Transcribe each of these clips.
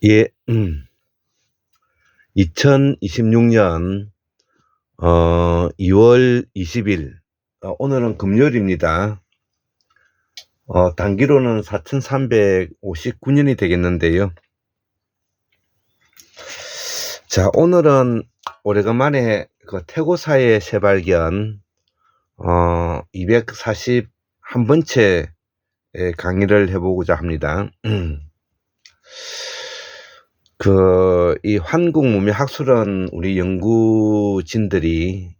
예, 2026년 2월 20일, 오늘은 금요일입니다. 단기로는 4359년이 되겠는데요. 자, 오늘은 오래간만에 그 태고사의 새발견 241번째 강의를 해보고자 합니다. 이 환국문명학술은 우리 연구진들이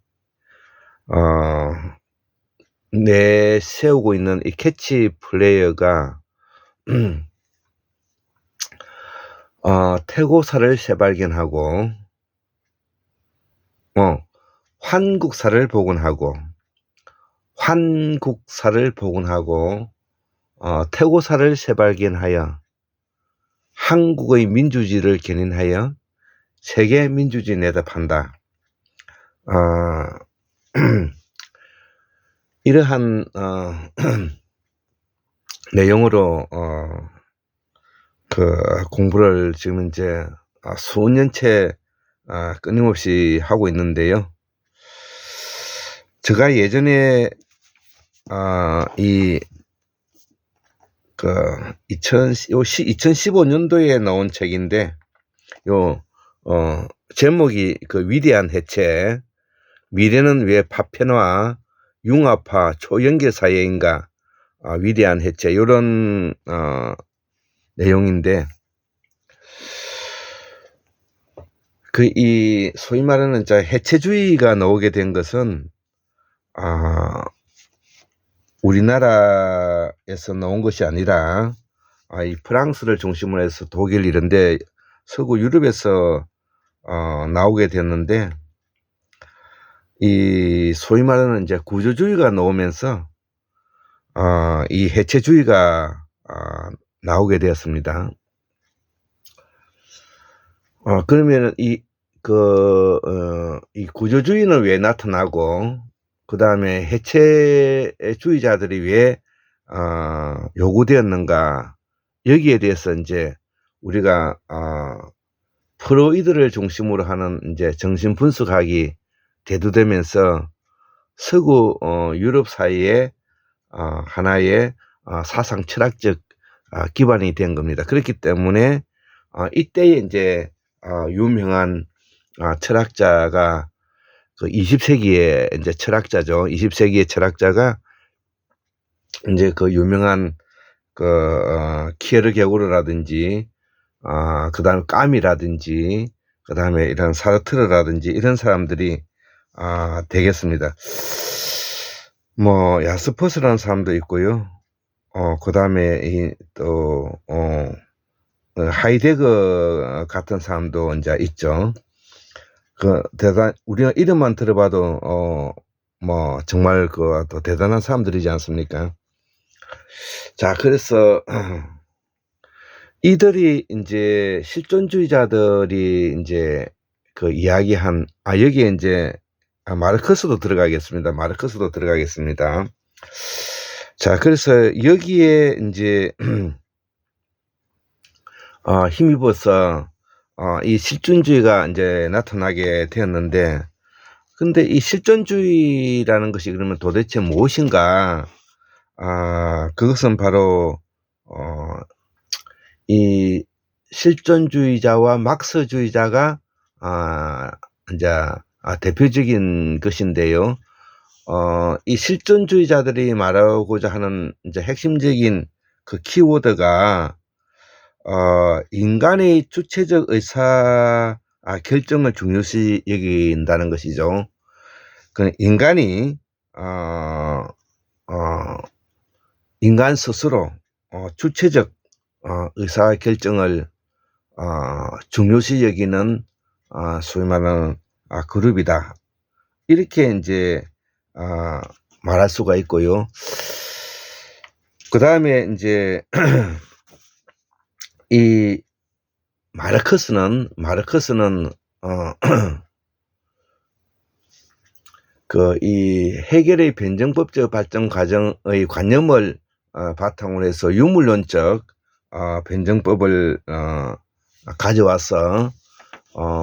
내세우고 있는 이 캐치플레이어가 태고사를 재발견하고 환국사를 복원하고 태고사를 재발견하여 한국의 민주주의를 견인하여 세계 민주주의 내다판다. 이러한 내용으로 공부를 지금 이제 수년째 끊임없이 하고 있는데요. 제가 예전에 2015년도에 나온 책인데 제목이 위대한 해체, 미래는 왜 파편화, 융합화, 초연결 사회인가, 위대한 해체, 이런 내용인데, 소위 말하는 해체주의가 나오게 된 것은 우리나라에서 나온 것이 아니라 이 프랑스를 중심으로 해서 독일 이런데 서구 유럽에서 나오게 됐는데, 이 소위 말하는 구조주의가 나오면서 이 해체주의가 나오게 되었습니다. 그러면 이 구조주의는 왜 나타나고, 그 다음에 해체주의자들이 왜 요구되었는가, 여기에 대해서 이제 우리가 프로이드를 중심으로 하는 정신분석학이 대두되면서 서구 유럽 사이에 하나의 사상 철학적 기반이 된 겁니다. 그렇기 때문에 이때에 이제 유명한 철학자가 20세기의 이제 철학자죠. 20세기의 철학자가 이제 유명한 키에르게고르라든지 그 다음에 까미라든지 그 다음에 이런 사르트르라든지 이런 사람들이 되겠습니다. 뭐 야스퍼스라는 사람도 있고요. 그 다음에 또 하이데거 같은 사람도 이제 있죠. 우리가 이름만 들어봐도 뭐 정말 또 대단한 사람들이지 않습니까? 자, 그래서 이들이 이제 실존주의자들이 이제 이야기한 여기에 이제 마르크스도 들어가겠습니다. 자, 그래서 여기에 이제 힘입어서 이 실존주의가 이제 나타나게 되었는데, 근데 이 실존주의라는 것이 그러면 도대체 무엇인가? 그것은 바로 이 실존주의자와 막스주의자가 이제 대표적인 것인데요. 이 실존주의자들이 말하고자 하는 이제 핵심적인 키워드가 인간의 주체적 의사 결정을 중요시 여긴다는 것이죠. 인간이 인간 스스로 주체적 의사 결정을 중요시 여기는 소위 말하는 그룹이다. 이렇게 이제 말할 수가 있고요. 그 다음에 이제 이 마르크스는 이 해결의 변증법적 발전 과정의 관념을 바탕으로 해서 유물론적 변증법을 가져와서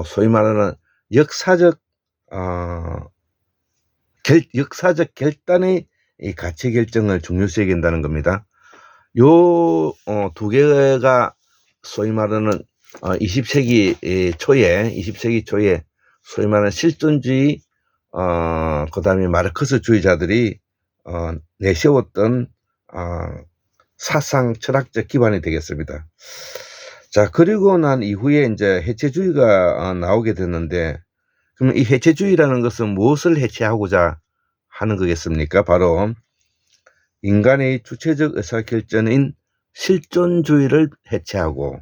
소위 말하는 역사적 결단의 이 가치 결정을 중요시하게 한다는 겁니다. 요 두 개가 소위 말하는 20세기 초에 소위 말하는 실존주의 그다음에 마르크스주의자들이 내세웠던 사상 철학적 기반이 되겠습니다. 자, 그리고 난 이후에 이제 해체주의가 나오게 됐는데, 그러면 이 해체주의라는 것은 무엇을 해체하고자 하는 거겠습니까? 바로 인간의 주체적 의사결정인 실존주의를 해체하고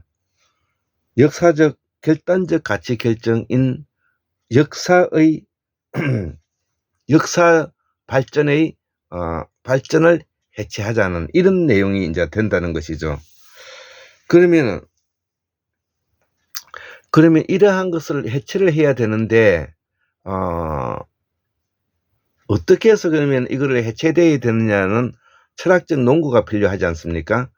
역사적 결단적 가치 결정인 역사의 역사 발전의 발전을 해체하자는 이런 내용이 이제 된다는 것이죠. 그러면 이러한 것을 해체를 해야 되는데 어떻게 해서 그러면 이거를 해체되어야 되느냐는 철학적 논거가 필요하지 않습니까?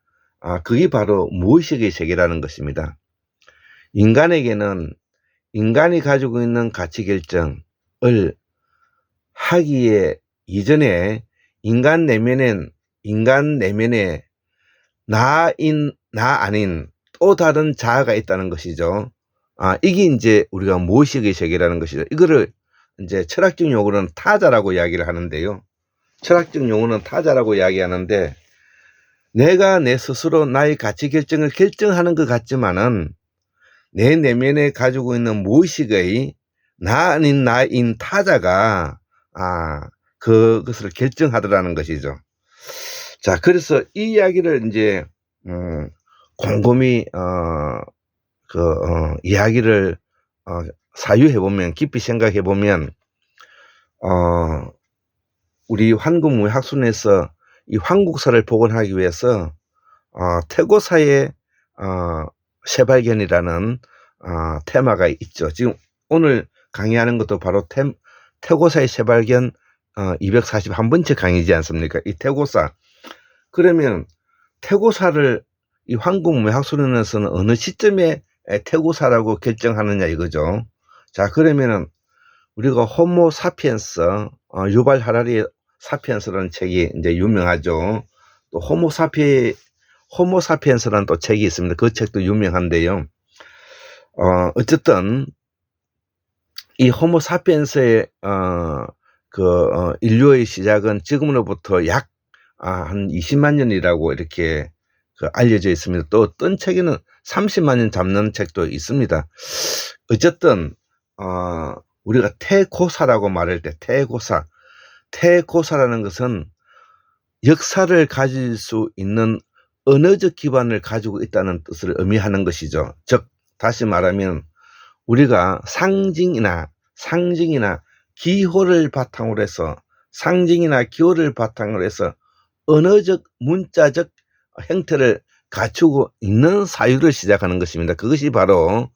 그게 바로 무의식의 세계라는 것입니다. 인간에게는 인간이 가지고 있는 가치 결정을 하기에 이전에 인간 내면에 나 아닌 또 다른 자아가 있다는 것이죠. 이게 이제 우리가 무의식의 세계라는 것이죠. 이거를 이제 철학적 용어로는 타자라고 이야기를 하는데요. 철학적 용어는 타자라고 이야기하는데, 내가 내 스스로 나의 가치 결정을 결정하는 것 같지만은 내 내면에 가지고 있는 무의식의 나 아닌 나인 타자가 그것을 결정하더라는 것이죠. 자, 그래서 이 이야기를 이제 곰곰이 이야기를 사유해보면, 깊이 생각해보면 우리 환국문학순에서 이 환국사를 복원하기 위해서 태고사의 새발견이라는 테마가 있죠. 지금 오늘 강의하는 것도 바로 태고사의 새발견 241번째 강의지 않습니까? 이 태고사. 그러면 태고사를 이 환국문학순에서는 어느 시점에 태고사라고 결정하느냐 이거죠. 자, 그러면은 우리가 호모 사피엔스, 유발 하라리의 사피엔스라는 책이 이제 유명하죠. 또 호모 사피엔스라는 또 책이 있습니다. 그 책도 유명한데요. 어쨌든 이 호모 사피엔스의 인류의 시작은 지금으로부터 약 한 20만 년이라고 이렇게 알려져 있습니다. 또 어떤 책에는 30만 년 잡는 책도 있습니다. 어쨌든 우리가 태고사라고 말할 때 태고사라는 것은 역사를 가질 수 있는 언어적 기반을 가지고 있다는 뜻을 의미하는 것이죠. 즉 다시 말하면 우리가 상징이나 기호를 바탕으로 해서 언어적 문자적 형태를 갖추고 있는 사유를 시작하는 것입니다. 그것이 바로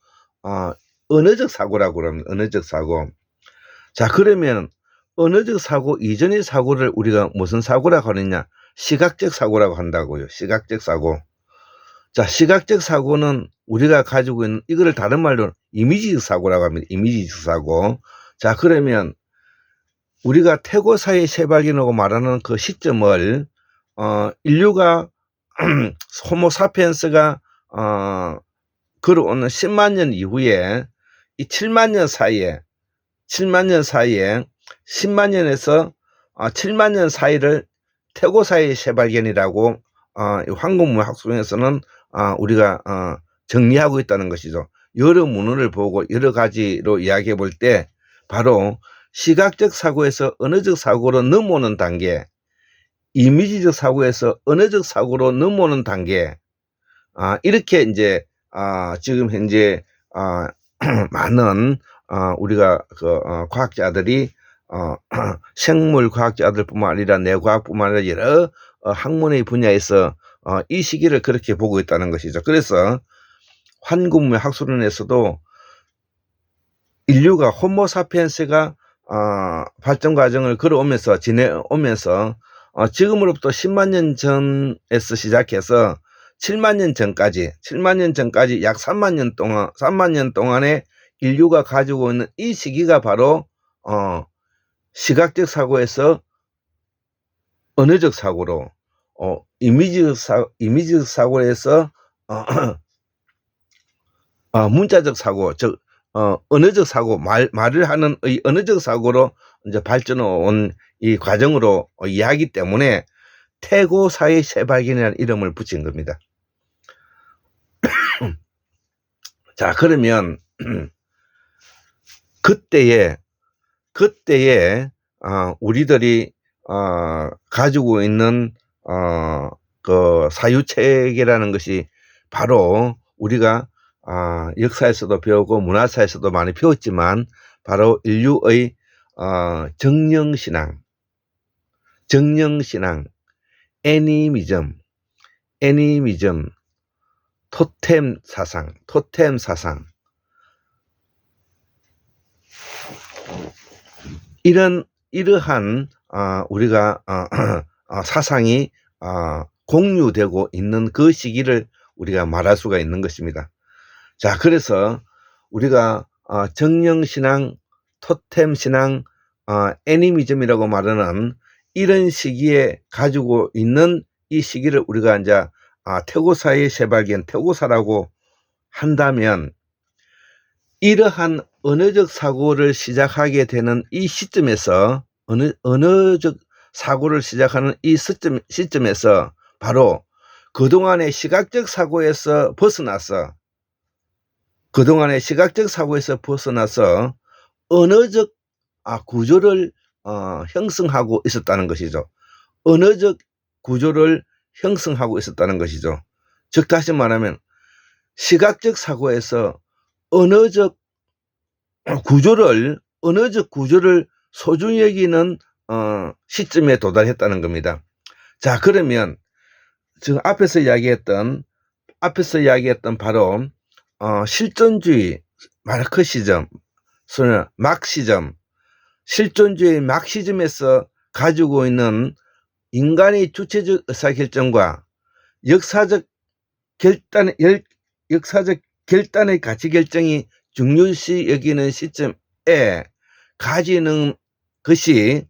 언어적 사고라고 합니다. 언어적 사고. 자, 그러면 언어적 사고 이전의 사고를 우리가 무슨 사고라고 하느냐? 시각적 사고라고 한다고요. 시각적 사고. 자, 시각적 사고는 우리가 가지고 있는, 이거를 다른 말로 이미지적 사고라고 합니다. 이미지적 사고. 자, 그러면 우리가 태고사의 새발견이라고 말하는 그 시점을 인류가 호모 사피엔스가 걸어오는 10만 년 이후에 이 7만 년 사이에 10만 년에서 7만 년 사이를 태고사의 새발견이라고 환국문학순에서는 우리가 정리하고 있다는 것이죠. 여러 문헌을 보고 여러 가지로 이야기해 볼 때 바로 시각적 사고에서 언어적 사고로 넘어오는 단계, 이미지적 사고에서 언어적 사고로 넘어오는 단계, 이렇게 이제 지금 현재 많은 우리가 과학자들이 생물 과학자들뿐만 아니라 뇌과학뿐만 아니라 여러 학문의 분야에서 이 시기를 그렇게 보고 있다는 것이죠. 그래서 환국문학술원에서도 인류가 호모 사피엔스가 발전 과정을 지내오면서 지금으로부터 10만 년 전에서 시작해서 7만 년 전까지 약 3만 년 동안에 인류가 가지고 있는 이 시기가 바로 시각적 사고에서 언어적 사고로 이미지적 사고에서 문자적 사고, 즉 언어적 사고, 말을 하는 이 언어적 사고로 이제 발전해 온 이 과정으로 이해하기 때문에 태고사의 새발견이라는 이름을 붙인 겁니다. 자, 그러면 그때에 우리들이 가지고 있는 그 사유체계라는 것이 바로 우리가 역사에서도 배우고 문화사에서도 많이 배웠지만 바로 인류의 정령신앙, 애니미즘, 토템 사상, 이러한 우리가 사상이 공유되고 있는 그 시기를 우리가 말할 수가 있는 것입니다. 자, 그래서 우리가 정령신앙, 토템신앙, 애니미즘이라고 말하는 이런 시기에 가지고 있는 이 시기를 우리가 이제 태고사의 새발견, 태고사라고 한다면 이러한 언어적 사고를 시작하게 되는 이 시점에서 언어적 사고를 시작하는 이 시점에서 바로 그동안의 시각적 사고에서 벗어나서 언어적 구조를 형성하고 있었다는 것이죠. 언어적 구조를 형성하고 있었다는 것이죠. 즉 다시 말하면 시각적 사고에서 언어적 구조를 소중히 여기는 시점에 도달했다는 겁니다. 자, 그러면 지금 앞에서 이야기했던 바로 실존주의 마르크시즘, 실존주의 막시즘에서 가지고 있는 인간의 주체적 의사결정과 역사적 결단의 가치 결정이 중요시 여기는 시점에 가지는 것이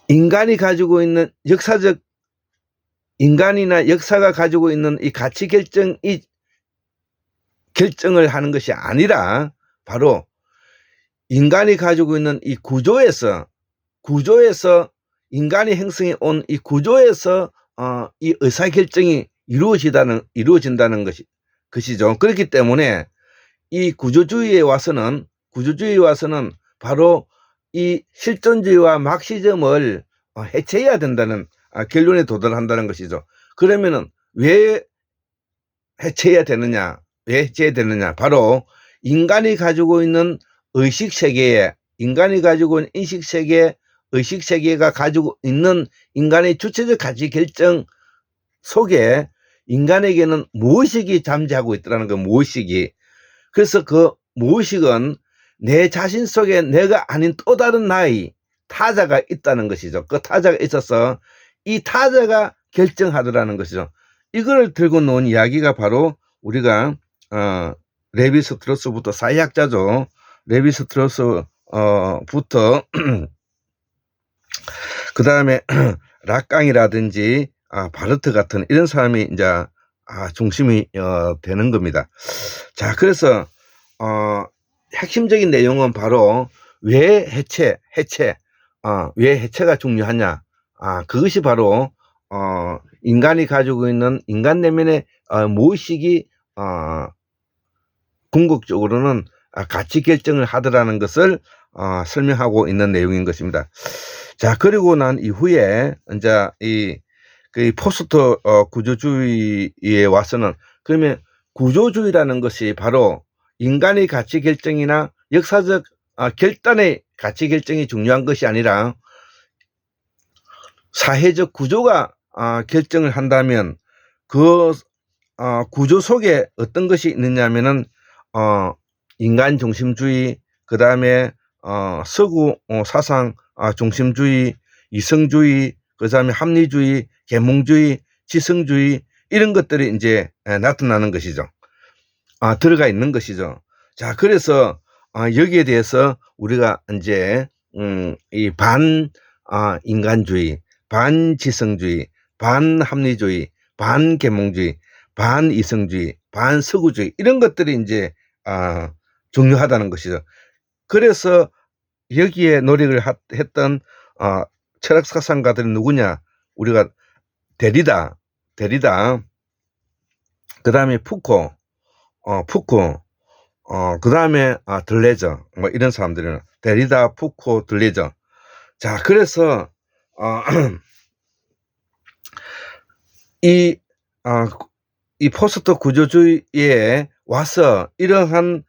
인간이 가지고 있는 인간이나 역사가 가지고 있는 이 가치 결정을 하는 것이 아니라 바로 인간이 가지고 있는 이 구조에서 인간이 형성해 온 이 구조에서 이 의사결정이 이루어진다는 것이죠. 그렇기 때문에 이 구조주의에 와서는 바로 이 실존주의와 막시즘을 해체해야 된다는 결론에 도달한다는 것이죠. 그러면은 왜 해체해야 되느냐? 바로 인간이 가지고 있는 의식세계가 가지고 있는 인간의 주체적 가치 결정 속에 인간에게는 무의식이 잠재하고 있다는 거, 무의식이. 그래서 그 무의식은 내 자신 속에 내가 아닌 또 다른 나의 타자가 있다는 것이죠. 그 타자가 있어서 이 타자가 결정하더라는 것이죠. 이걸 들고 놓은 이야기가 바로 우리가 레비 스트로스부터 사회학자죠. 레비 스트로스부터 그 다음에 락강이라든지 바르트 같은 이런 사람이 이제 중심이 되는 겁니다. 자, 그래서 핵심적인 내용은 바로 왜 왜 해체가 중요하냐? 그것이 바로 인간이 가지고 있는 인간 내면의 무의식이 궁극적으로는 가치 결정을 하더라는 것을 설명하고 있는 내용인 것입니다. 자, 그리고 난 이후에 이제 그 포스트 구조주의에 와서는 그러면 구조주의라는 것이 바로 인간의 가치 결정이나 역사적 결단의 가치 결정이 중요한 것이 아니라 사회적 구조가 결정을 한다면 그 구조 속에 어떤 것이 있느냐면은 인간 중심주의, 그 다음에 서구 사상 중심주의, 이성주의, 그 다음에 합리주의, 계몽주의, 지성주의, 이런 것들이 이제 나타나는 것이죠. 들어가 있는 것이죠. 자, 그래서 여기에 대해서 우리가 이제 이 인간주의, 반지성주의, 반합리주의, 반계몽주의, 반이성주의, 반서구주의, 이런 것들이 이제 중요하다는 것이죠. 그래서 여기에 노력을 했던 철학 사상가들이 누구냐? 우리가 데리다, 그 다음에 푸코, 그 다음에 들레저, 뭐 이런 사람들은 데리다, 푸코, 들레저. 자, 그래서 이 포스트 구조주의에 와서 이러한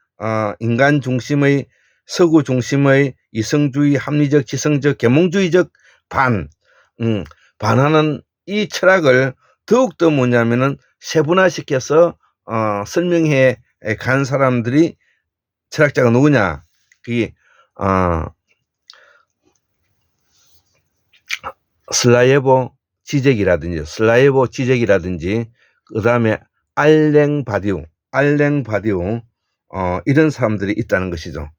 인간 중심의, 서구 중심의 이성주의, 합리적, 지성적, 계몽주의적 반하는 이 철학을 더욱더 뭐냐면은 세분화시켜서 설명해 간 사람들이, 철학자가 누구냐? 그게 슬라예보 지젝이라든지 그 다음에 알랭 바디우 이런 사람들이 있다는 것이죠.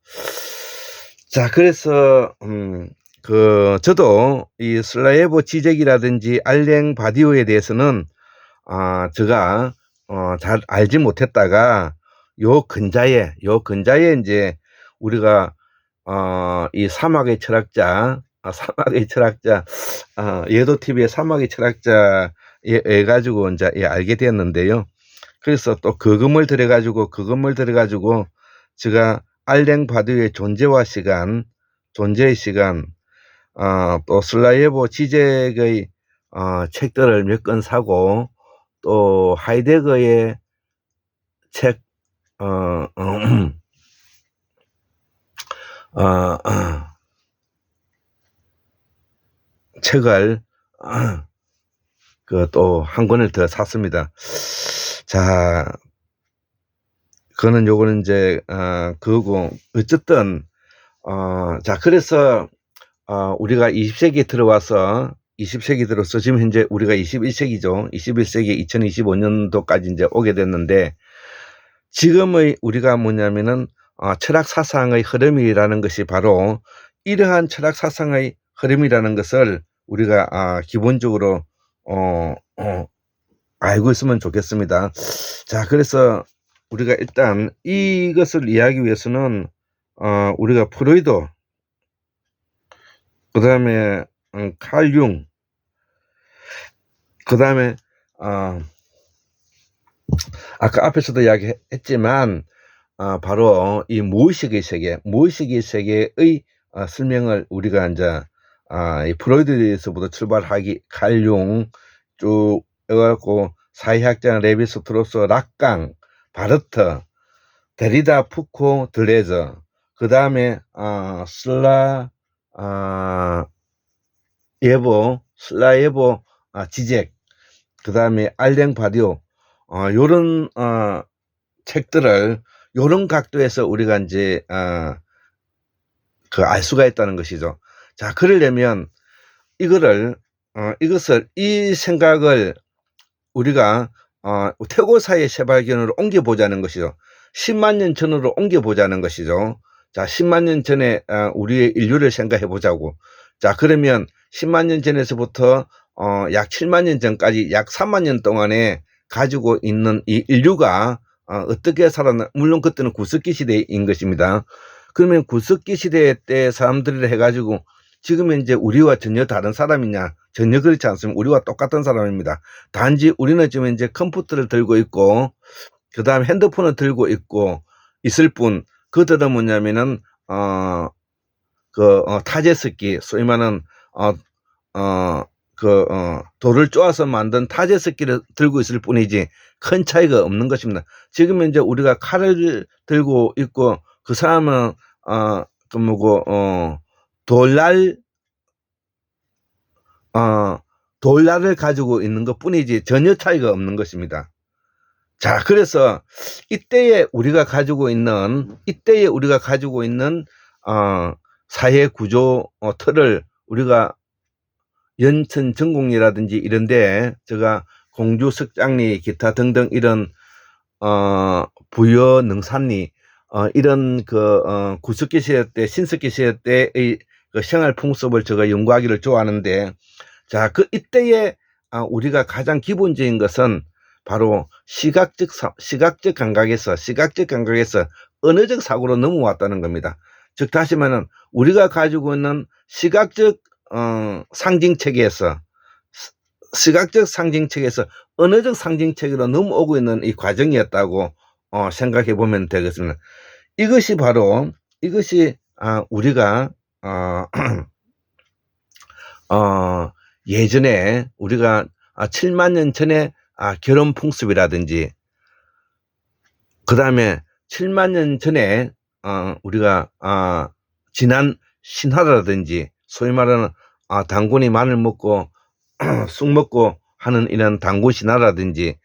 자, 그래서 저도 이 슬라예보 지젝이라든지 알랭 바디우에 대해서는 제가 잘 알지 못했다가 요 근자에 이제 우리가 이 사막의 철학자 예도 TV의 사막의 철학자에 가지고 이제 알게 되었는데요. 그래서 또 그금을 들여가지고 제가 알랭 바디우의 존재의 시간, 또 슬라예보 지젝의 책들을 몇 권 사고, 또 하이데거의 책 책을 또 한 권을 더 샀습니다. 자, 요거는 이제 그거고, 어쨌든 자, 그래서 우리가 20세기에 들어와서 지금 현재 우리가 21세기죠. 21세기 2025년도까지 이제 오게 됐는데, 지금의 우리가 뭐냐면은 철학 사상의 흐름이라는 것이 바로 이러한 철학 사상의 흐름이라는 것을 우리가 기본적으로 알고 있으면 좋겠습니다. 자, 그래서 우리가 일단 이것을 이해하기 위해서는 우리가 프로이드, 그 다음에 칼 융, 그 다음에 아까 앞에서도 이야기했지만 바로 이 무의식의 세계의 설명을 우리가 이제 이 프로이드에서부터 출발하기, 칼 융 쭉 해갖고 사회학자 레비 스트로스, 락강, 바르트, 데리다, 푸코, 들레저, 그 다음에 슬라예보 지젝, 그 다음에 알랭 바디오, 요런 책들을 요런 각도에서 우리가 이제 알 수가 있다는 것이죠. 자, 그러려면 이 생각을 우리가 태고사의 세발견으로 옮겨보자는 것이죠. 10만 년 전으로 옮겨보자는 것이죠. 자, 10만 년 전에 우리의 인류를 생각해 보자고. 자, 그러면 10만 년 전에서부터 약 7만 년 전까지 약 3만 년 동안에 가지고 있는 이 인류가 어떻게 살았나. 물론 그때는 구석기 시대인 것입니다. 그러면 구석기 시대 때 사람들을 해가지고 지금 이제 우리와 전혀 다른 사람이냐? 전혀 그렇지 않습니다. 우리와 똑같은 사람입니다. 단지 우리는 지금 이제 컴퓨터를 들고 있고, 그 다음에 핸드폰을 들고 있을 뿐, 그들은 뭐냐면은 타제스키, 소위 말하는 돌을 쪼아서 만든 타제스키를 들고 있을 뿐이지 큰 차이가 없는 것입니다. 지금 이제 우리가 칼을 들고 있고, 그 사람은 돌날을 가지고 있는 것 뿐이지 전혀 차이가 없는 것입니다. 자, 그래서 이때에 우리가 가지고 있는 사회 구조 틀을 우리가 연천 전곡리라든지 이런데 제가 공주 석장리 기타 등등 이런 부여 능산리 이런 구석기 시대 때 신석기 시대 때의 그 생활 풍습을 제가 연구하기를 좋아하는데, 자, 이때에 우리가 가장 기본적인 것은 바로 시각적 감각에서 언어적 사고로 넘어왔다는 겁니다. 즉 다시 말하면 우리가 가지고 있는 시각적 상징체계에서 언어적 상징체계로 넘어오고 있는 이 과정이었다고 생각해 보면 되겠습니다. 이것이 바로 우리가 예전에 우리가 7만 년 전에 결혼 풍습이라든지, 그 다음에 7만 년 전에 우리가 지난 신화라든지, 소위 말하는 당군이 마늘 먹고 쑥 먹고 하는 이런 당군 신화라든지,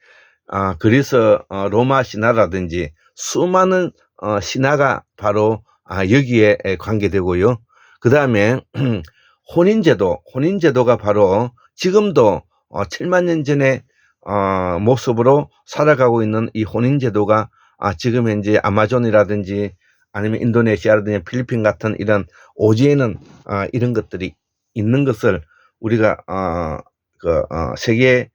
그리스 로마 신화라든지 수많은 신화가 바로 여기에 관계되고요. 그 다음에 혼인제도가 바로 지금도 7만 년 전의 모습으로 살아가고 있는 이 혼인제도가 지금 현재 아마존이라든지 아니면 인도네시아라든지 필리핀 같은 이런 오지에는 이런 것들이 있는 것을 우리가 세계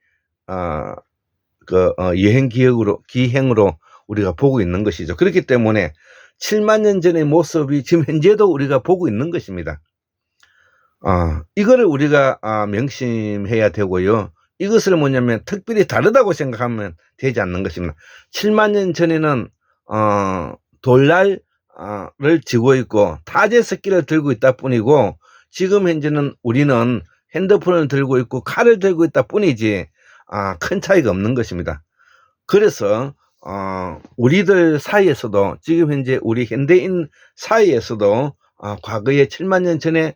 기행으로 우리가 보고 있는 것이죠. 그렇기 때문에 7만 년 전의 모습이 지금 현재도 우리가 보고 있는 것입니다. 이거를 우리가 명심해야 되고요. 이것을 뭐냐면 특별히 다르다고 생각하면 되지 않는 것입니다. 7만 년 전에는 돌날을 쥐고 있고 타제스키를 들고 있다 뿐이고, 지금 현재는 우리는 핸드폰을 들고 있고 칼을 들고 있다 뿐이지 큰 차이가 없는 것입니다. 그래서 우리들 사이에서도, 지금 현재 우리 현대인 사이에서도 과거에 7만 년 전에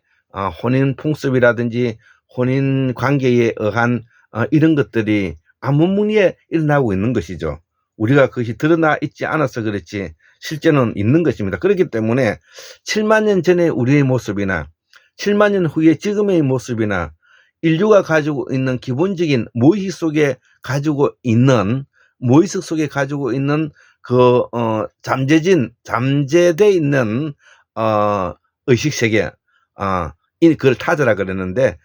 혼인 풍습이라든지 혼인 관계에 의한 이런 것들이 암무무니에 일어나고 있는 것이죠. 우리가 그것이 드러나 있지 않아서 그렇지 실제는 있는 것입니다. 그렇기 때문에 7만 년 전의 우리의 모습이나 7만 년 후의 지금의 모습이나 인류가 가지고 있는 기본적인 무의식 속에 가지고 있는 그 잠재돼 있는 의식세계, 그걸 타자라 그랬는데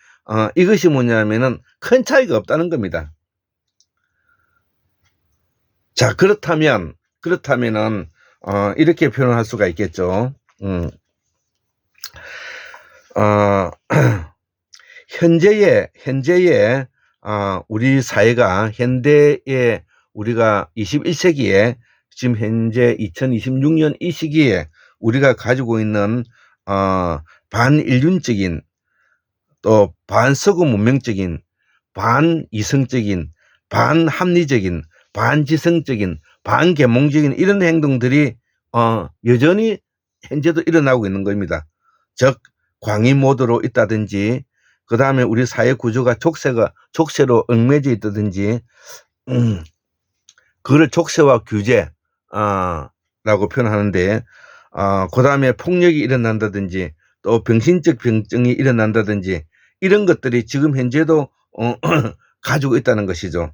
이것이 뭐냐면은 큰 차이가 없다는 겁니다. 자, 그렇다면은 이렇게 표현할 수가 있겠죠. 현재의 우리 사회가, 현대의 우리가 21세기에 지금 현재 2026년 이 시기에 우리가 가지고 있는 반인륜적인, 또 반서구 문명적인, 반이성적인, 반합리적인, 반지성적인, 반계몽적인 이런 행동들이 여전히 현재도 일어나고 있는 겁니다. 즉 광의 모드로 있다든지, 그 다음에 우리 사회 구조가 족쇄로 얽매져 있다든지, 그걸 족쇄와 규제 라고 표현하는데, 그 다음에 폭력이 일어난다든지 또 병신적 병증이 일어난다든지 이런 것들이 지금 현재도 가지고 있다는 것이죠.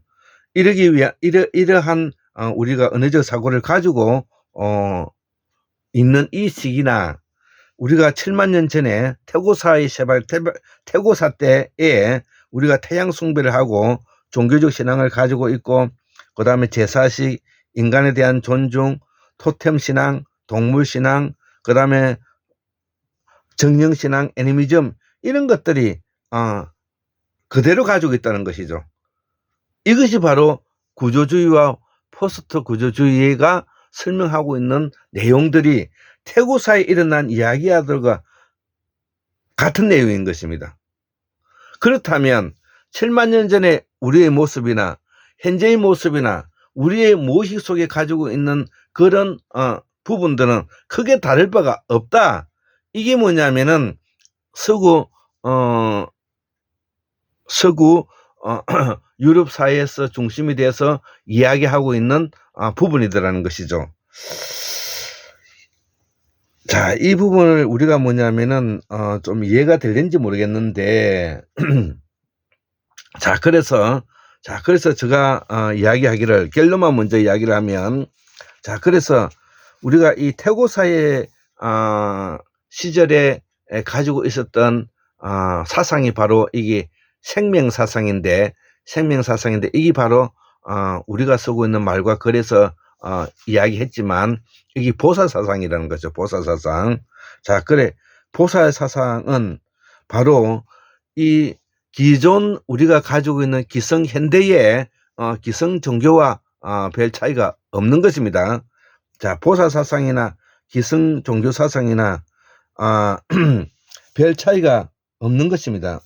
이러한 우리가 언어적 사고를 가지고 있는 이 시기나, 우리가 7만 년 전에 태고사 때에 우리가 태양 숭배를 하고 종교적 신앙을 가지고 있고, 그 다음에 제사식, 인간에 대한 존중, 토템 신앙, 동물 신앙, 그 다음에 정령 신앙, 애니미즘 이런 것들이 그대로 가지고 있다는 것이죠. 이것이 바로 구조주의와 포스트 구조주의가 설명하고 있는 내용들이 태고사에 일어난 이야기들과 같은 내용인 것입니다. 그렇다면 7만 년 전에 우리의 모습이나 현재의 모습이나 우리의 무의식 속에 가지고 있는 그런 부분들은 크게 다를 바가 없다. 이게 뭐냐면은 서구 유럽 사회에서 중심이 돼서 이야기하고 있는 부분이더라는 것이죠. 자, 이 부분을 우리가 뭐냐면은 좀 이해가 될는지 모르겠는데 그래서 제가 이야기하기를 결론만 먼저 이야기를 하면, 그래서 우리가 이 태고사의 시절에 가지고 있었던 사상이 바로 이게 생명사상인데 이게 바로 우리가 쓰고 있는 말과 그래서 이야기했지만 이게 보살사상이라는 거죠. 보살사상. 그래 보살사상은 바로 이 기존 우리가 가지고 있는 기성 현대의 기성 종교와 별 차이가 없는 것입니다. 보살사상이나 기성 종교 사상이나 별 차이가 없는 것입니다.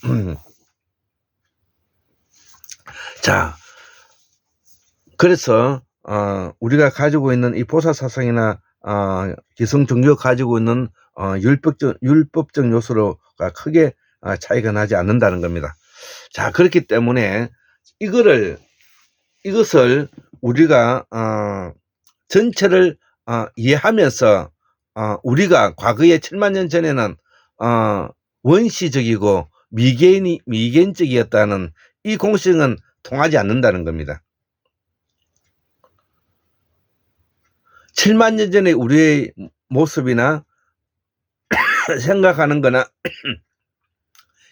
그래서 우리가 가지고 있는 이 보살사상이나 기성 종교가 가지고 있는 율법적 요소가 크게 차이가 나지 않는다는 겁니다. 그렇기 때문에 이것을 우리가 전체를 이해하면서 우리가 과거에 7만 년 전에는 원시적이고 미개인적이었다는 이 공식은 통하지 않는다는 겁니다. 7만 년 전에 우리의 모습이나 생각하는 거나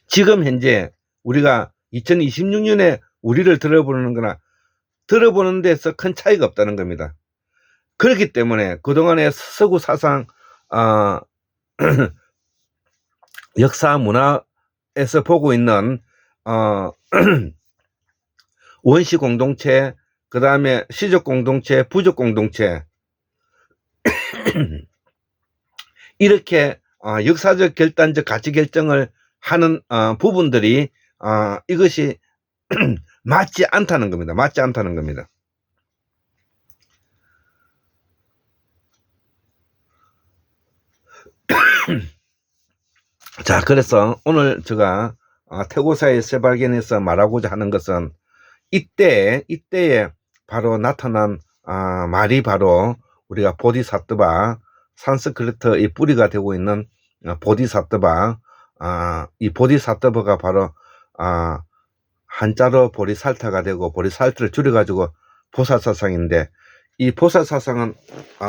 지금 현재 우리가 2026년에 우리를 들어보는 거나 들어보는 데서 큰 차이가 없다는 겁니다. 그렇기 때문에 그동안의 서구 사상 역사 문화에서 보고 있는 원시 공동체, 그 다음에 시적 공동체, 부적 공동체 이렇게 역사적 결단적 가치 결정을 하는 부분들이 이것이 맞지 않다는 겁니다. 맞지 않다는 겁니다. 그래서 오늘 제가 태고사의 쇠발견에서 말하고자 하는 것은 이때에 바로 나타난 말이 바로 우리가 보디사트바, 산스크리트의 뿌리가 되고 있는 보디사트바, 이 보디사트바가 바로 한자로 보리살타가 되고 보리살트를 줄여가지고 보살사상인데, 이 보살사상은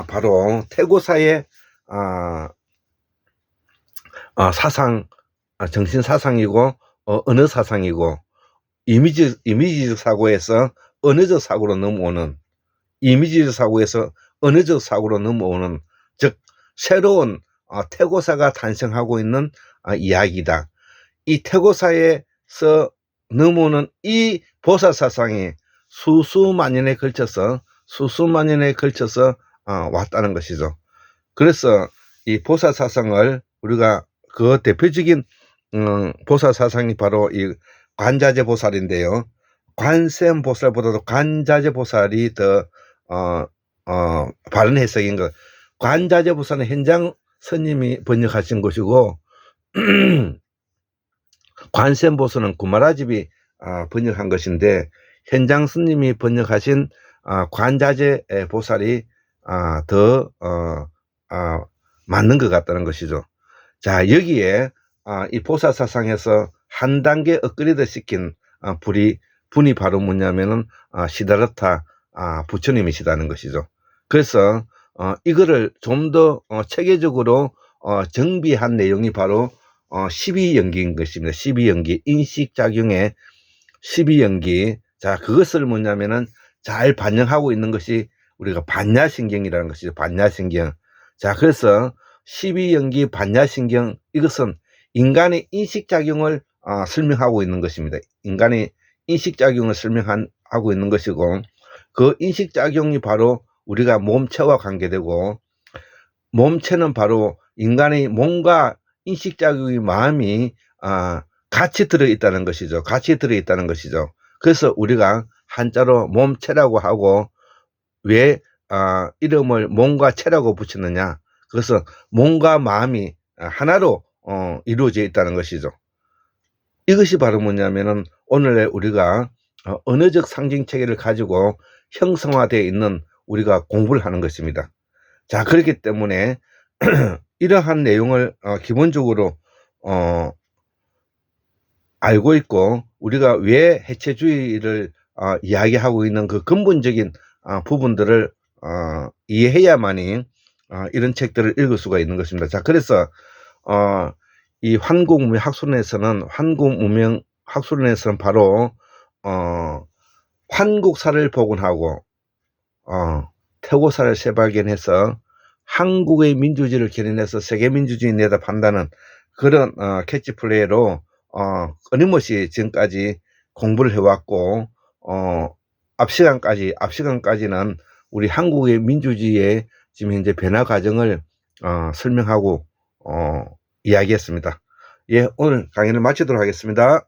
바로 태고사의 사상, 정신사상이고 언어사상이고 이미지적 사고에서 언어적 사고로 넘어오는, 이미지적 사고에서 언어적 사고로 넘어오는, 즉 새로운 태고사가 탄생하고 있는 이야기다. 이 태고사에서 넘어오는 이 보살사상이 수수만 년에 걸쳐서 왔다는 것이죠. 그래서 이 보살사상을 우리가 그 대표적인 보살사상이 바로 이 관자재보살인데요. 관세음보살보다도 관자재보살이 더 바른 해석인 것. 관자재보살은 현장 스님이 번역하신 것이고 관세음보살은 구마라집이 번역한 것인데, 현장 스님이 번역하신 관자재보살이 더 맞는 것 같다는 것이죠. 여기에 이 보살사상에서 한 단계 업그레이드 시킨 분이 바로 뭐냐면은 시다르타 부처님이시다는 것이죠. 그래서 이거를 좀 더 체계적으로 정비한 내용이 바로 12연기인 것입니다. 12연기, 인식작용의 12연기. 그것을 뭐냐면은 잘 반영하고 있는 것이 우리가 반야신경이라는 것이죠. 반야신경. 그래서 12연기 반야신경, 이것은 인간의 인식작용을 설명하고 있는 것입니다. 인간의 인식작용을 설명하고 있는 것이고, 그 인식작용이 바로 우리가 몸체와 관계되고, 몸체는 바로 인간의 몸과 인식작용의 마음이 같이 들어있다는 것이죠. 그래서 우리가 한자로 몸체라고 하고, 왜 이름을 몸과 체라고 붙였느냐, 그래서 몸과 마음이 하나로 이루어져 있다는 것이죠. 이것이 바로 뭐냐면은 오늘의 우리가 언어적 상징 체계를 가지고 형성화되어 있는 우리가 공부를 하는 것입니다. 그렇기 때문에 이러한 내용을 기본적으로 알고 있고 우리가 왜 해체주의를 이야기하고 있는 그 근본적인 부분들을 이해해야만이 이런 책들을 읽을 수가 있는 것입니다. 자, 그래서 이 환국문명학술론에서는 바로 환국사를 복원하고 태고사를 재발견해서 한국의 민주주의를 견인해서 세계민주주의 내다 판다는 그런 캐치플레이로 끊임없이 지금까지 공부를 해왔고 앞 시간까지는 우리 한국의 민주주의의 지금 현재 변화 과정을 설명하고 이야기했습니다. 예, 오늘 강의를 마치도록 하겠습니다.